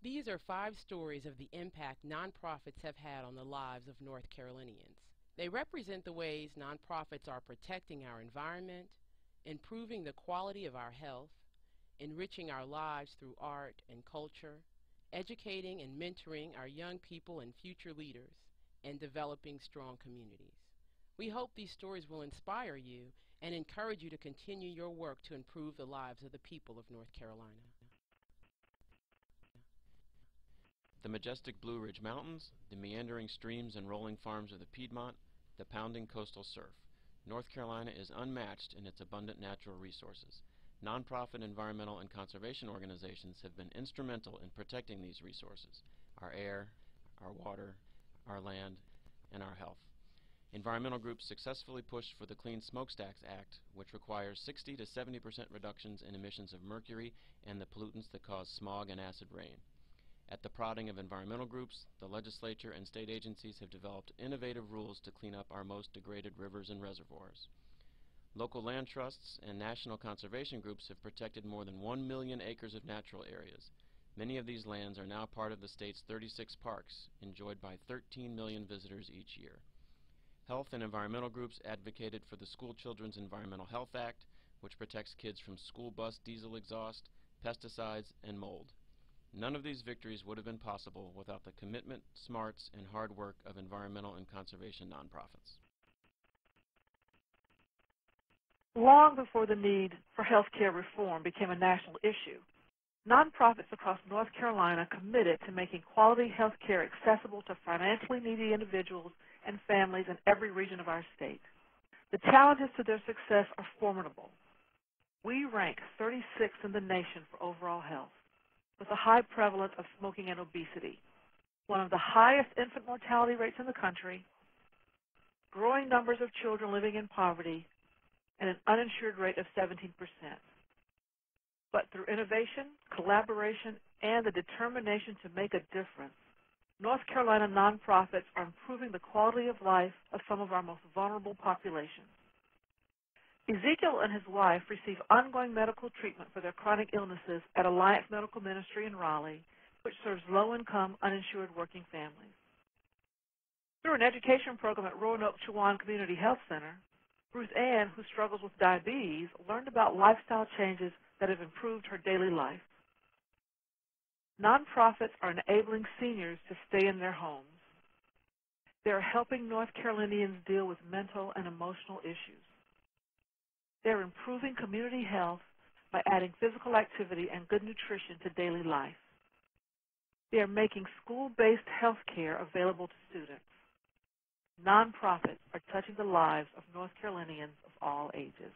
These are 5 stories of the impact nonprofits have had on the lives of North Carolinians. They represent the ways nonprofits are protecting our environment, improving the quality of our health, enriching our lives through art and culture, educating and mentoring our young people and future leaders, and developing strong communities. We hope these stories will inspire you and encourage you to continue your work to improve the lives of the people of North Carolina. The majestic Blue Ridge Mountains, the meandering streams and rolling farms of the Piedmont, the pounding coastal surf. North Carolina is unmatched in its abundant natural resources. Nonprofit environmental and conservation organizations have been instrumental in protecting these resources: our air, our water, our land, and our health. Environmental groups successfully pushed for the Clean Smokestacks Act, which requires 60 to 70% reductions in emissions of mercury and the pollutants that cause smog and acid rain. At the prodding of environmental groups, the legislature and state agencies have developed innovative rules to clean up our most degraded rivers and reservoirs. Local land trusts and national conservation groups have protected more than 1 million acres of natural areas. Many of these lands are now part of the state's 36 parks, enjoyed by 13 million visitors each year. Health and environmental groups advocated for the School Children's Environmental Health Act, which protects kids from school bus diesel exhaust, pesticides, and mold. None of these victories would have been possible without the commitment, smarts, and hard work of environmental and conservation nonprofits. Long before the need for health care reform became a national issue, nonprofits across North Carolina committed to making quality health care accessible to financially needy individuals and families in every region of our state. The challenges to their success are formidable. We rank 36th in the nation for overall health, with a high prevalence of smoking and obesity, one of the highest infant mortality rates in the country, growing numbers of children living in poverty, and an uninsured rate of 17%. But through innovation, collaboration, and the determination to make a difference, North Carolina nonprofits are improving the quality of life of some of our most vulnerable populations. Ezekiel and his wife receive ongoing medical treatment for their chronic illnesses at Alliance Medical Ministry in Raleigh, which serves low-income, uninsured working families. Through an education program at Roanoke Chowan Community Health Center, Ruth Ann, who struggles with diabetes, learned about lifestyle changes that have improved her daily life. Nonprofits are enabling seniors to stay in their homes. They are helping North Carolinians deal with mental and emotional issues. They're improving community health by adding physical activity and good nutrition to daily life. They are making school-based health care available to students. Nonprofits are touching the lives of North Carolinians of all ages.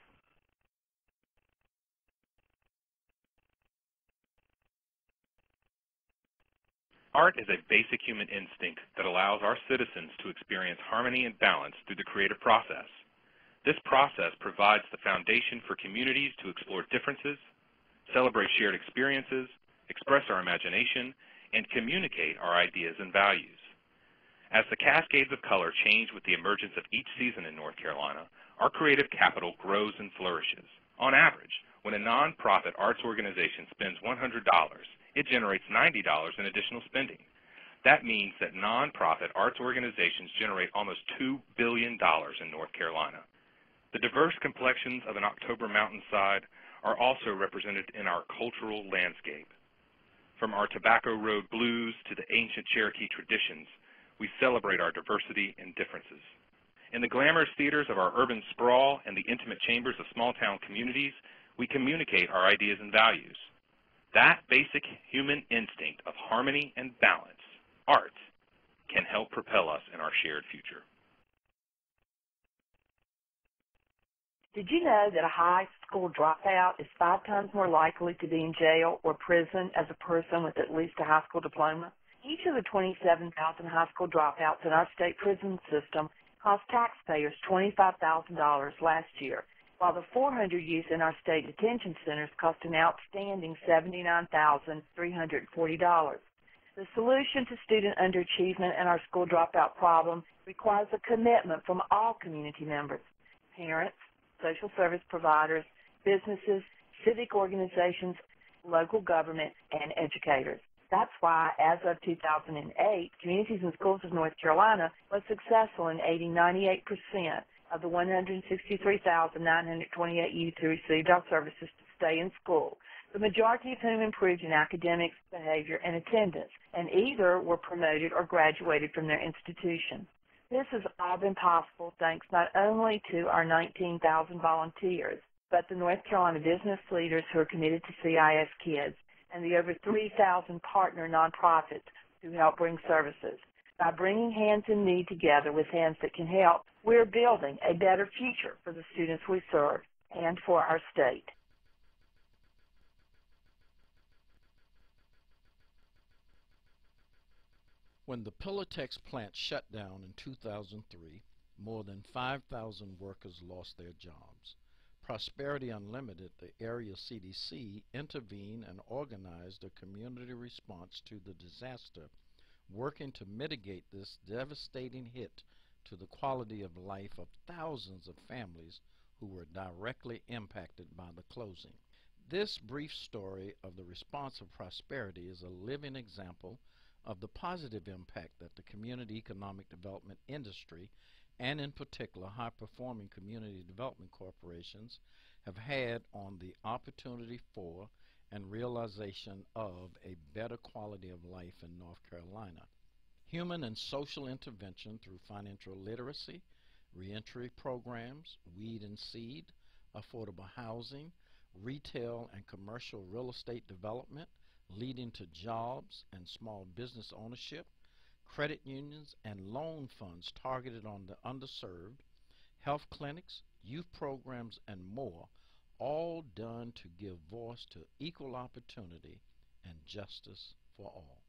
Art is a basic human instinct that allows our citizens to experience harmony and balance through the creative process. This process provides the foundation for communities to explore differences, celebrate shared experiences, express our imagination, and communicate our ideas and values. As the cascades of color change with the emergence of each season in North Carolina, our creative capital grows and flourishes. On average, when a nonprofit arts organization spends $100, it generates $90 in additional spending. That means that nonprofit arts organizations generate almost $2 billion in North Carolina. The diverse complexions of an October mountainside are also represented in our cultural landscape. From our Tobacco Road blues to the ancient Cherokee traditions, we celebrate our diversity and differences. In the glamorous theaters of our urban sprawl and the intimate chambers of small-town communities, we communicate our ideas and values. That basic human instinct of harmony and balance, art, can help propel us in our shared future. Did you know that a high school dropout is 5 times more likely to be in jail or prison as a person with at least a high school diploma? Each of the 27,000 high school dropouts in our state prison system cost taxpayers $25,000 last year, while the 400 youth in our state detention centers cost an outstanding $79,340. The solution to student underachievement and our school dropout problem requires a commitment from all community members, parents, social service providers, businesses, civic organizations, local government, and educators. That's why, as of 2008, Communities and Schools of North Carolina was successful in aiding 98% of the 163,928 youth who received our services to stay in school, the majority of whom improved in academics, behavior, and attendance, and either were promoted or graduated from their institution. This has all been possible thanks not only to our 19,000 volunteers, but the North Carolina business leaders who are committed to CIS Kids, and the over 3,000 partner nonprofits who help bring services. By bringing hands in need together with hands that can help, we're building a better future for the students we serve and for our state. When the Pilatex plant shut down in 2003, more than 5,000 workers lost their jobs. Prosperity Unlimited, the area CDC, intervened and organized a community response to the disaster, working to mitigate this devastating hit to the quality of life of thousands of families who were directly impacted by the closing. This brief story of the response of Prosperity is a living example of the positive impact that the community economic development industry, and in particular high-performing community development corporations, have had on the opportunity for and realization of a better quality of life in North Carolina. Human and social intervention through financial literacy, reentry programs, weed and seed, affordable housing, retail and commercial real estate development, leading to jobs and small business ownership, credit unions and loan funds targeted on the underserved, health clinics, youth programs, and more, all done to give voice to equal opportunity and justice for all.